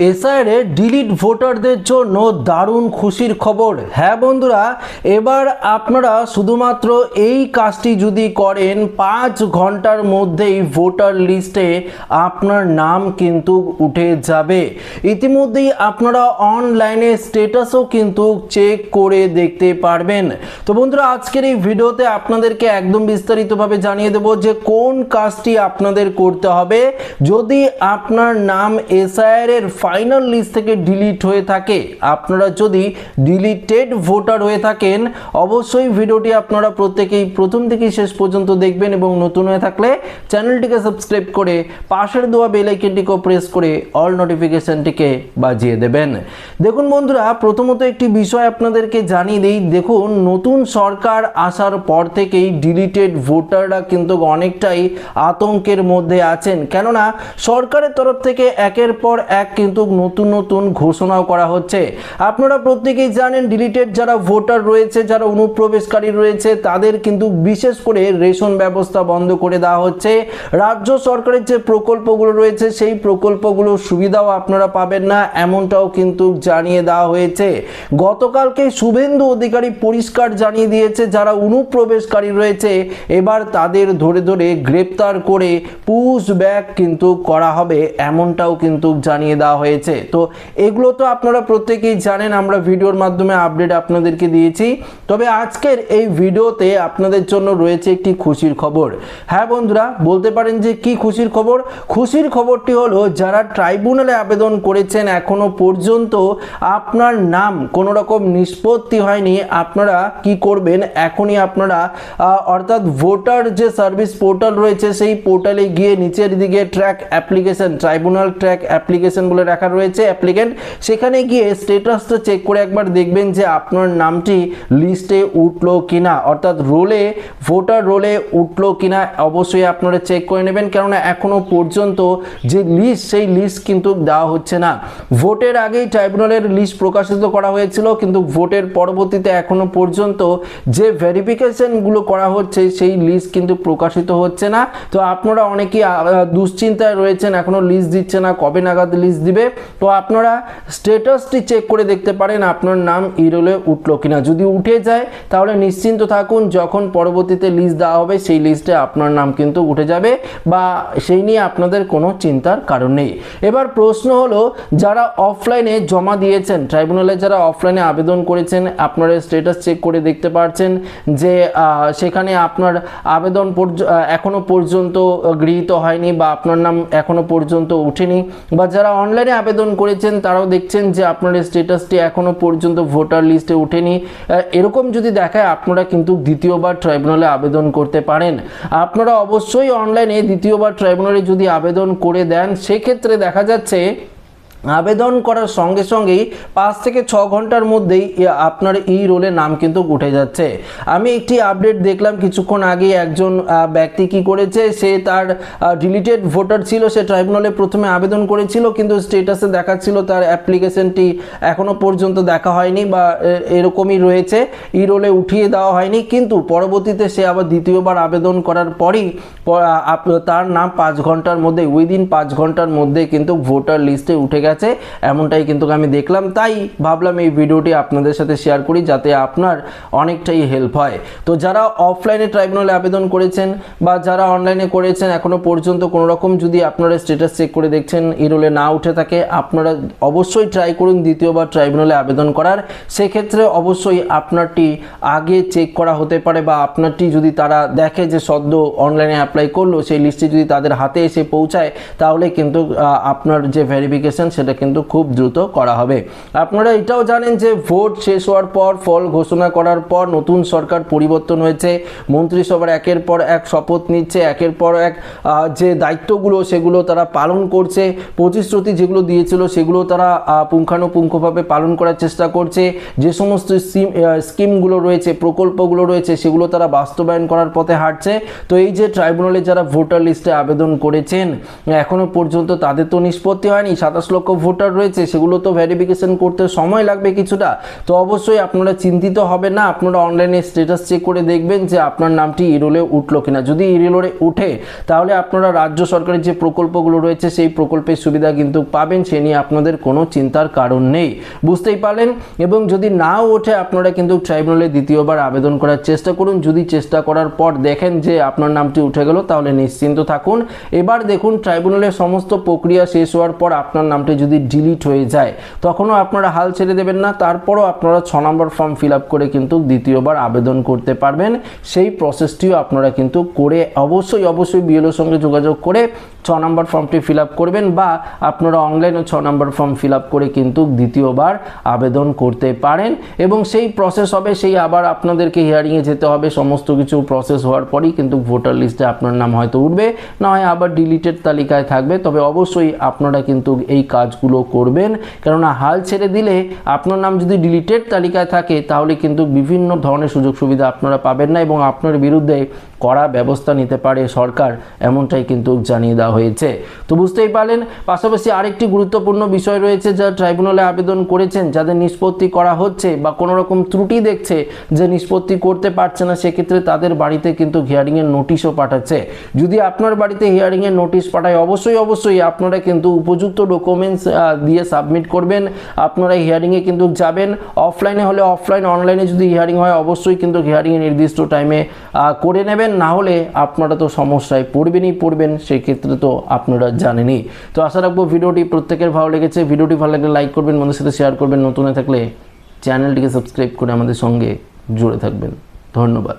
এসআইআরে delete ভোটারদের জন্য দারুণ খুশির খবর। হ্যাঁ বন্ধুরা, এবার আপনারা শুধুমাত্র এই কাজটি যদি করেন 5 ঘন্টার মধ্যেই ভোটার লিস্টে আপনার নাম কিন্তু উঠে যাবে। ইতিমধ্যেই আপনারা অনলাইনে স্ট্যাটাসও কিন্তু চেক করে দেখতে পারবেন। তো বন্ধুরা, আজকের এই ভিডিওতে আপনাদেরকে একদম বিস্তারিতভাবে জানিয়ে দেব যে কোন কাজটি আপনাদের করতে হবে যদি আপনার নাম এসআইআর এর ফাইনাল লিস্ট থেকে ডিলিট হয়ে থাকে। আপনারা যদি ডিলিটেড ভোটার হয়ে থাকেন, অবশ্যই ভিডিওটি আপনারা প্রত্যেকেই প্রথম থেকে শেষ পর্যন্ত দেখবেন এবং নতুন হয়ে থাকলে চ্যানেলটিকে সাবস্ক্রাইব করে পাশের দেওয়া বেল আইকনটিকে প্রেস করে অল নোটিফিকেশনটিকে বাজিয়ে দেবেন। দেখুন বন্ধুরা, প্রথমত একটি বিষয় আপনাদেরকে জানিয়ে দিই। দেখুন, নতুন সরকার আসার পর থেকেই ডিলিটেড ভোটাররা কিন্তু অনেকটাই আতঙ্কের মধ্যে আছেন, কেননা সরকারের তরফ থেকে একের পর এক কিন্তু নতুন নতুন ঘোষণাও করা হচ্ছে। আপনারা প্রত্যেকেই জানেন, ডিলিটেড যারা ভোটার রয়েছে, যারা অনুপ্রবেশকারী রয়েছে, তাদের কিন্তু বিশেষ করে রেশন ব্যবস্থা বন্ধ করে দেওয়া হচ্ছে। রাজ্য সরকারের যে প্রকল্পগুলো রয়েছে, সেই প্রকল্পগুলোর সুবিধাও আপনারা পাবেন না, এমনটাও কিন্তু জানিয়ে দেওয়া হয়েছে। গতকালকে শুভেন্দু অধিকারী পরিষ্কার জানিয়ে দিয়েছে, যারা অনুপ্রবেশকারী রয়েছে এবার তাদের ধরে ধরে গ্রেপ্তার করে পুশ ব্যাক কিন্তু করা হবে, এমনটাও কিন্তু জানিয়ে দেওয়া হয়েছে। তো এগুলো তো আপনারা প্রত্যেকেই জানেন, আমরা ভিডিওর মাধ্যমে আপডেট আপনাদেরকে দিয়েছি। তবে আজকের এই ভিডিওতে আপনাদের জন্য রয়েছে একটি খুশির খবর। হ্যাঁ বন্ধুরা, বলতে পারেন যে কি খুশির খবর? খুশির খবরটি হলো, যারা ট্রাইব্যুনালে আবেদন করেছেন এখনো পর্যন্ত আপনার নাম কোনো রকম নিষ্পত্তি হয়নি, আপনারা কি করবেন, এখনই আপনারা অর্থাৎ ভোটার যে সার্ভিস পোর্টাল রয়েছে, সেই পোর্টালে গিয়ে নিচের দিকে track application, tribunal track application বলে রাখা রয়েছে অ্যাপ্লিকেন্ট, সেখানে গিয়ে স্ট্যাটাসটা চেক করে একবার দেখবেন যে আপনার নামটি লিস্টে উঠলো কিনা, অর্থাৎ রোলে, ভোটার রোলে উঠলো কিনা অবশ্যই আপনারা চেক করে নেবেন, কেননা এখনো পর্যন্ত যে লিস্ট, সেই লিস্ট কিন্তু দেওয়া হচ্ছে না। ভোটের আগেই ট্রাইব্যুনালের লিস্ট প্রকাশিত করা হয়েছিল, কিন্তু ভোটের পরবর্তীতে এখনো পর্যন্ত যে ভেরিফিকেশনগুলো করা হচ্ছে, সেই লিস্ট কিন্তু প্রকাশিত হচ্ছে না। তো আপনারা অনেকেই দুশ্চিন্তায় রয়েছেন, এখনো লিস্ট দিচ্ছে না, কবে নাগাদ লিস্ট দিবে। তো আপনারা স্ট্যাটাসটি চেক করে দেখতে পারেন আপনার নাম ই রোলে উঠলো কিনা। যদি উঠে যায় তাহলে নিশ্চিন্ত থাকুন, যখন পরবর্তীতে লিস্ট দেওয়া হবে সেই লিস্টে আপনার নাম কিন্তু উঠে যাবে, বা সেই নিয়ে আপনাদের কোনো চিন্তার কারণ নেই। এবার প্রশ্ন হলো, যারা অফলাইনে জমা দিয়েছেন, ট্রাইব্যুনালে যারা অফলাইনে আবেদন করেছেন, আপনারা স্ট্যাটাস চেক করে দেখতে পাচ্ছেন যে সেখানে আপনার আবেদন এখনো পর্যন্ত গৃহীত হয়নি, বা আপনার নাম এখনো পর্যন্ত উঠেনি, বা যারা অনলাইনে আবেদন করেছেন তারাও দেখছেন যে আপনার স্ট্যাটাসটি এখনো পর্যন্ত ভোটার লিস্টে উঠেনি। এরকম যদি দেখায়, আপনারা কিন্তু দ্বিতীয়বার ট্রাইব্যুনালে আবেদন করতে পারেন। আপনারা অবশ্যই অনলাইনে দ্বিতীয়বার ট্রাইব্যুনালে যদি আবেদন করে দেন, সেক্ষেত্রে দেখা যাচ্ছে আবেদন করার সঙ্গে সঙ্গেই 5 থেকে 6 ঘন্টার মধ্যেই আপনার ই রোলে নাম কিন্তু উঠে যাচ্ছে। আমি একটি আপডেট দেখলাম কিছুক্ষণ আগে, একজন ব্যক্তি কি করেছে, সে তার ডিলিটেড ভোটার ছিল, সে ট্রাইব্যুনালে প্রথমে আবেদন করেছিল, কিন্তু স্ট্যাটাসে দেখাচ্ছিল তার অ্যাপ্লিকেশনটি এখনো পর্যন্ত দেখা হয়নি, বা এরকমই রয়েছে, ই রোলে উঠিয়ে দেওয়া হয়নি। কিন্তু পরবর্তীতে সে আবার দ্বিতীয়বার আবেদন করার পরই তার নাম 5 ঘন্টার মধ্যে, উইদিন 5 ঘন্টার মধ্যে কিন্তু ভোটার লিস্টে উঠে গেছে, এমনটাই কিন্তু আমি দেখলাম। তাই ভাবলাম এই ভিডিওটি আপনাদের সাথে শেয়ার করি, যাতে আপনার অনেকটাই হেল্প হয়। তো যারা অফলাইনে ট্রাইব্যুনালে আবেদন করেছেন বা যারা অনলাইনে করেছেন, এখনো পর্যন্ত কোনো রকম যদি আপনারা স্ট্যাটাস চেক করে দেখছেন ই রোলে না উঠে থাকে, আপনারা অবশ্যই ট্রাই করুন দ্বিতীয়বার ট্রাইব্যুনালে আবেদন করার। সেক্ষেত্রে অবশ্যই আপনারটি আগে চেক করা হতে পারে, বা আপনারটি যদি তারা দেখে যে সদ্য অনলাইনে অ্যাপ্লাই করলো, সেই লিস্টে যদি তাদের হাতে এসে পৌঁছায়, তাহলে কিন্তু আপনার যে ভেরিফিকেশন সেটা কিন্তু খুব দ্রুত করা হবে। আপনারা এটাও জানেন যে ভোট শেষ হওয়ার পর, ফল ঘোষণা করার পর নতুন সরকার পরিবর্তন হয়েছে, মন্ত্রিসভার একের পর এক শপথ নিচ্ছে, একের পর এক যে দায়িত্বগুলো সেগুলো তারা পালন করছে, প্রতিশ্রুতি যেগুলো দিয়েছিল সেগুলো তারা পুঙ্খানুপুঙ্খভাবে পালন করার চেষ্টা করছে। যে সমস্ত স্কিমগুলো রয়েছে, প্রকল্পগুলো রয়েছে, সেগুলো তারা বাস্তবায়ন করার পথে হাঁটছে। তো এই যে ট্রাইব্যুনালে যারা ভোটার লিস্টে আবেদন করেছেন, এখনো পর্যন্ত তাদের তো নিষ্পত্তি হয়নি, 27 লক্ষ ভোটার রয়েছে সেগুলো তো ভেরিফিকেশন করতে সময় লাগবে কিছুটা। তো অবশ্যই আপনারা চিন্তিত হবেন না, আপনারা অনলাইনে স্ট্যাটাস চেক করে দেখবেন যে আপনার নামটি ইরোলে উঠলো কিনা। যদি ইরোলে উঠে তাহলে আপনারা রাজ্য সরকারের যে প্রকল্পগুলো রয়েছে সেই প্রকল্পের সুবিধা কিন্তু পাবেন, সে নিয়ে আপনাদের কোনো চিন্তার কারণ নেই, বুঝতেই পারলেন। এবং যদি নাও ওঠে আপনারা কিন্তু ট্রাইব্যুনালে দ্বিতীয়বার আবেদন করার চেষ্টা করুন। যদি চেষ্টা করার পর দেখেন যে আপনার নামটি উঠে গেল তাহলে নিশ্চিন্ত থাকুন। এবার দেখুন ট্রাইব্যুনালের সমস্ত প্রক্রিয়া শেষ হওয়ার পর আপনার নামটি যদি ডিলিট হয়ে যায় তখনও আপনারা হাল ছেড়ে দেবেন না, তারপরও আপনারা 6 নম্বর ফর্ম ফিল আপ করে কিন্তু দ্বিতীয়বার আবেদন করতে পারবেন। সেই প্রসেসটিও আপনারা কিন্তু করে অবশ্যই বিএলওর সঙ্গে যোগাযোগ করে 6 নম্বর ফর্মটি ফিল আপ করবেন, বা আপনারা অনলাইনে 6 নম্বর ফর্ম ফিল আপ করে কিন্তু দ্বিতীয়বার আবেদন করতে পারেন। এবং সেই প্রসেস হবে, সেই আবার আপনাদেরকে হিয়ারিংয়ে যেতে হবে, সমস্ত কিছু প্রসেস হওয়ার পরেই কিন্তু ভোটার লিস্টে আপনার নাম হয়তো উঠবে, না হয় আবার ডিলিটেড তালিকায় থাকবে। তবে অবশ্যই আপনারা কিন্তু এই কাজগুলো করবেন, কেননা হাল ছেড়ে দিলে আপনার নাম যদি ডিলিটেড তালিকায় থাকে তাহলে কিন্তু বিভিন্ন ধরনের সুযোগ সুবিধা আপনারা পাবেন না এবং আপনার বিরুদ্ধে কড়া ব্যবস্থা নিতে পারে সরকার, এমনটাই কিন্তু জানিয়ে দেওয়া হয়েছে। তো বুঝতেই পারলেন। পাশাপাশি আরেকটি গুরুত্বপূর্ণ বিষয় রয়েছে, যারা ট্রাইব্যুনালে আবেদন করেছেন, যাদের নিষ্পত্তি করা হচ্ছে বা কোনো রকম ত্রুটি দেখছে যে নিষ্পত্তি করতে পারছে না, সেক্ষেত্রে তাদের বাড়িতে কিন্তু হিয়ারিংয়ের নোটিশও পাঠাচ্ছে। যদি আপনার বাড়িতে হিয়ারিংয়ের নোটিশ পাঠায় অবশ্যই আপনারা কিন্তু উপযুক্ত ডকুমেন্টস দিয়ে সাবমিট করবেন। আপনারা হিয়ারিংয়ে কিন্তু যাবেন, অফলাইনে হলে অফলাইন, অনলাইনে যদি হিয়ারিং হয় অবশ্যই কিন্তু হিয়ারিংয়ে নির্দিষ্ট টাইমে করে নেবেন, না হলে আপনারা তো সমস্যায় পড়বেন, সেই ক্ষেত্রে তো আপনারা জানেনই। তো আশা রাখবো ভিডিওটি প্রত্যেকের ভালো লেগেছে। ভিডিওটি ভালো লাগলে লাইক করবেন, বন্ধুদের সাথে শেয়ার করবেন, নতুন হয়ে থাকলে চ্যানেলটিকে সাবস্ক্রাইব করে আমাদের সঙ্গে জুড়ে থাকবেন। ধন্যবাদ।